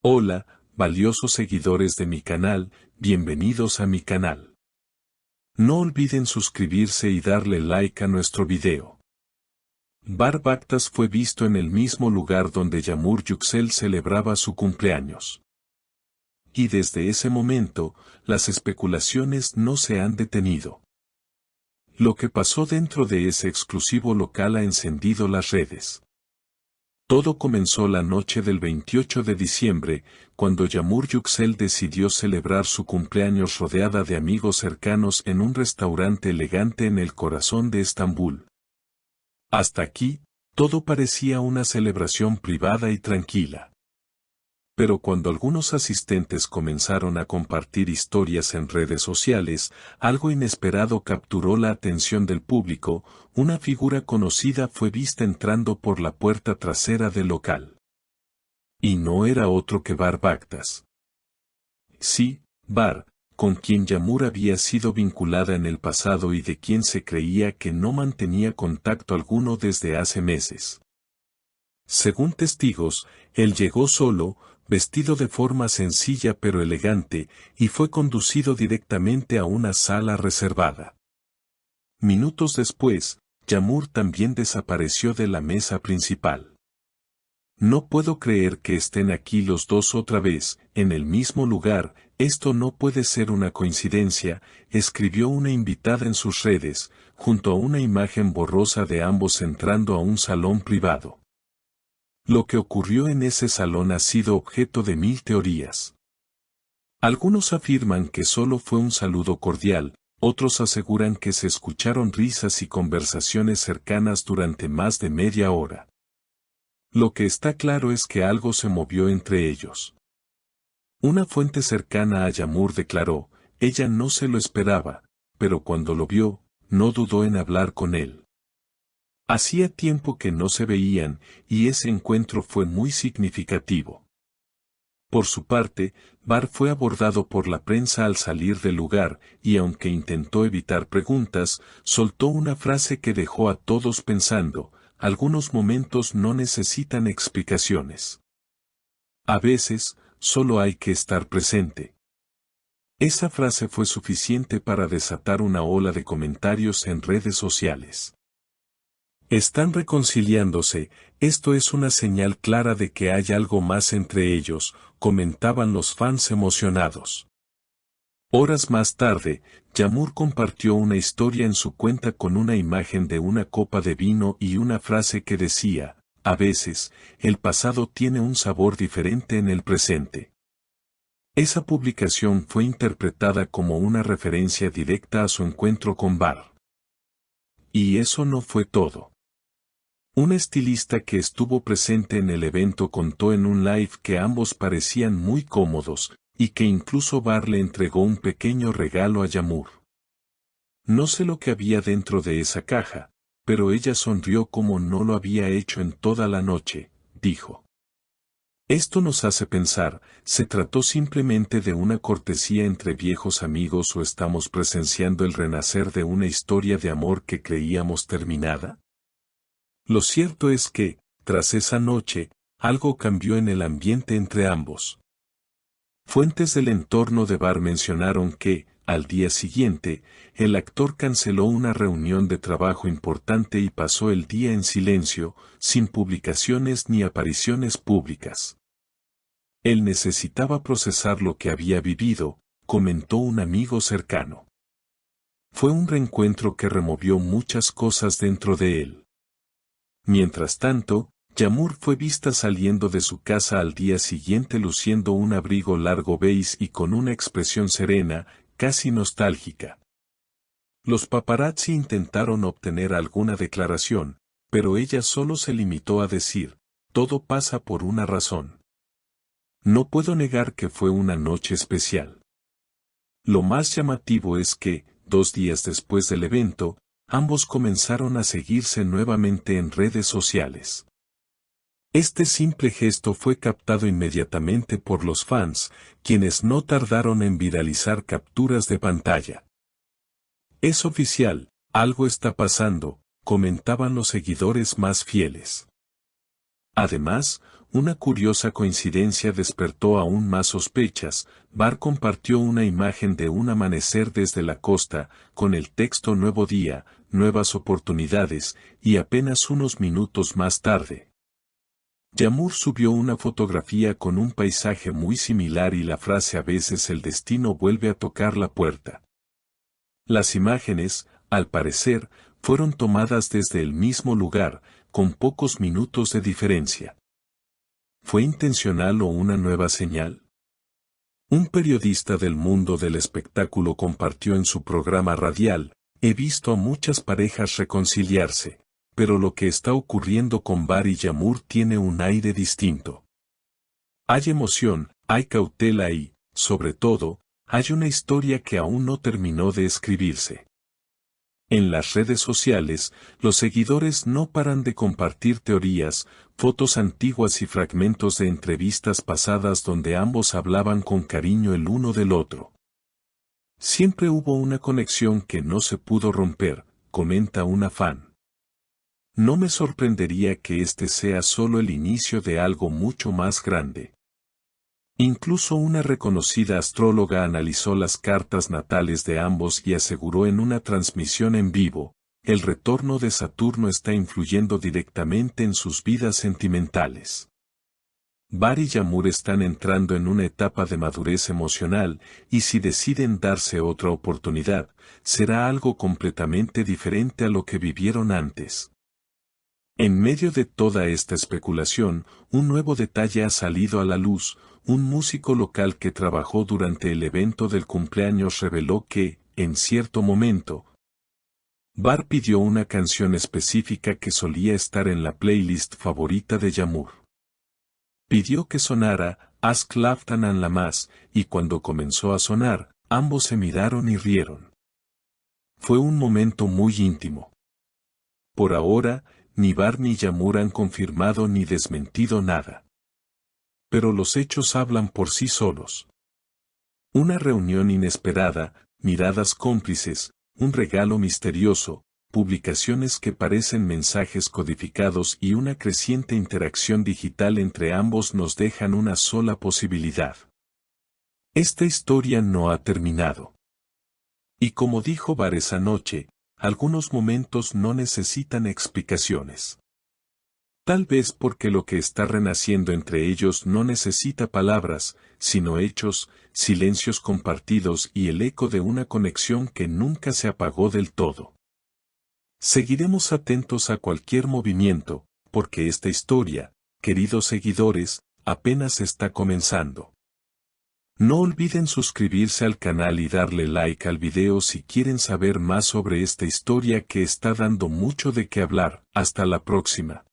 Hola, valiosos seguidores de mi canal, bienvenidos a mi canal. No olviden suscribirse y darle like a nuestro video. Bar Baktas fue visto en el mismo lugar donde Yağmur Yüksel celebraba su cumpleaños. Y desde ese momento, las especulaciones no se han detenido. Lo que pasó dentro de ese exclusivo local ha encendido las redes. Todo comenzó la noche del 28 de diciembre, cuando Yağmur Yüksel decidió celebrar su cumpleaños rodeada de amigos cercanos en un restaurante elegante en el corazón de Estambul. Hasta aquí, todo parecía una celebración privada y tranquila. Pero cuando algunos asistentes comenzaron a compartir historias en redes sociales, algo inesperado capturó la atención del público. Una figura conocida fue vista entrando por la puerta trasera del local. Y no era otro que Bar Baktas. Sí, Bar, con quien Yağmur había sido vinculada en el pasado y de quien se creía que no mantenía contacto alguno desde hace meses. Según testigos, él llegó solo, vestido de forma sencilla pero elegante, y fue conducido directamente a una sala reservada. Minutos después, Yağmur también desapareció de la mesa principal. No puedo creer que estén aquí los dos otra vez, en el mismo lugar. Esto no puede ser una coincidencia, escribió una invitada en sus redes, junto a una imagen borrosa de ambos entrando a un salón privado. Lo que ocurrió en ese salón ha sido objeto de 1000 teorías. Algunos afirman que solo fue un saludo cordial, otros aseguran que se escucharon risas y conversaciones cercanas durante más de media hora. Lo que está claro es que algo se movió entre ellos. Una fuente cercana a Yağmur declaró, ella no se lo esperaba, pero cuando lo vio, no dudó en hablar con él. Hacía tiempo que no se veían, y ese encuentro fue muy significativo. Por su parte, Bar fue abordado por la prensa al salir del lugar, y aunque intentó evitar preguntas, soltó una frase que dejó a todos pensando: algunos momentos no necesitan explicaciones. A veces, solo hay que estar presente. Esa frase fue suficiente para desatar una ola de comentarios en redes sociales. Están reconciliándose, esto es una señal clara de que hay algo más entre ellos, comentaban los fans emocionados. Horas más tarde, Yağmur compartió una historia en su cuenta con una imagen de una copa de vino y una frase que decía, a veces, el pasado tiene un sabor diferente en el presente. Esa publicación fue interpretada como una referencia directa a su encuentro con Bar. Y eso no fue todo. Un estilista que estuvo presente en el evento contó en un live que ambos parecían muy cómodos, y que incluso Bar le entregó un pequeño regalo a Yağmur. No sé lo que había dentro de esa caja, pero ella sonrió como no lo había hecho en toda la noche, dijo. Esto nos hace pensar, ¿se trató simplemente de una cortesía entre viejos amigos o estamos presenciando el renacer de una historia de amor que creíamos terminada? Lo cierto es que, tras esa noche, algo cambió en el ambiente entre ambos. Fuentes del entorno de Bar mencionaron que, al día siguiente, el actor canceló una reunión de trabajo importante y pasó el día en silencio, sin publicaciones ni apariciones públicas. Él necesitaba procesar lo que había vivido, comentó un amigo cercano. Fue un reencuentro que removió muchas cosas dentro de él. Mientras tanto, Yağmur fue vista saliendo de su casa al día siguiente luciendo un abrigo largo beige y con una expresión serena, casi nostálgica. Los paparazzi intentaron obtener alguna declaración, pero ella solo se limitó a decir, todo pasa por una razón. No puedo negar que fue una noche especial. Lo más llamativo es que, 2 días después del evento, ambos comenzaron a seguirse nuevamente en redes sociales. Este simple gesto fue captado inmediatamente por los fans, quienes no tardaron en viralizar capturas de pantalla. Es oficial, algo está pasando, comentaban los seguidores más fieles. Además, una curiosa coincidencia despertó aún más sospechas. Bar compartió una imagen de un amanecer desde la costa, con el texto Nuevo día, nuevas oportunidades, y apenas unos minutos más tarde, Yamur subió una fotografía con un paisaje muy similar y la frase a veces el destino vuelve a tocar la puerta. Las imágenes, al parecer, fueron tomadas desde el mismo lugar, con pocos minutos de diferencia. ¿Fue intencional o una nueva señal? Un periodista del mundo del espectáculo compartió en su programa radial: he visto a muchas parejas reconciliarse, pero lo que está ocurriendo con Bar y Yamur tiene un aire distinto. Hay emoción, hay cautela y, sobre todo, hay una historia que aún no terminó de escribirse. En las redes sociales, los seguidores no paran de compartir teorías, fotos antiguas y fragmentos de entrevistas pasadas donde ambos hablaban con cariño el uno del otro. Siempre hubo una conexión que no se pudo romper, comenta una fan. No me sorprendería que este sea solo el inicio de algo mucho más grande. Incluso una reconocida astróloga analizó las cartas natales de ambos y aseguró en una transmisión en vivo: el retorno de Saturno está influyendo directamente en sus vidas sentimentales. Bar y Yamur están entrando en una etapa de madurez emocional, y si deciden darse otra oportunidad, será algo completamente diferente a lo que vivieron antes. En medio de toda esta especulación, un nuevo detalle ha salido a la luz. Un músico local que trabajó durante el evento del cumpleaños reveló que, en cierto momento, Bar pidió una canción específica que solía estar en la playlist favorita de Yamur. Pidió que sonara Ask Laftan and Lamas, y cuando comenzó a sonar, ambos se miraron y rieron. Fue un momento muy íntimo. Por ahora, ni Bar ni Yamur han confirmado ni desmentido nada. Pero los hechos hablan por sí solos. Una reunión inesperada, miradas cómplices, un regalo misterioso, publicaciones que parecen mensajes codificados y una creciente interacción digital entre ambos nos dejan una sola posibilidad. Esta historia no ha terminado. Y como dijo Bar esa noche, algunos momentos no necesitan explicaciones. Tal vez porque lo que está renaciendo entre ellos no necesita palabras, sino hechos, silencios compartidos y el eco de una conexión que nunca se apagó del todo. Seguiremos atentos a cualquier movimiento, porque esta historia, queridos seguidores, apenas está comenzando. No olviden suscribirse al canal y darle like al video si quieren saber más sobre esta historia que está dando mucho de qué hablar. Hasta la próxima.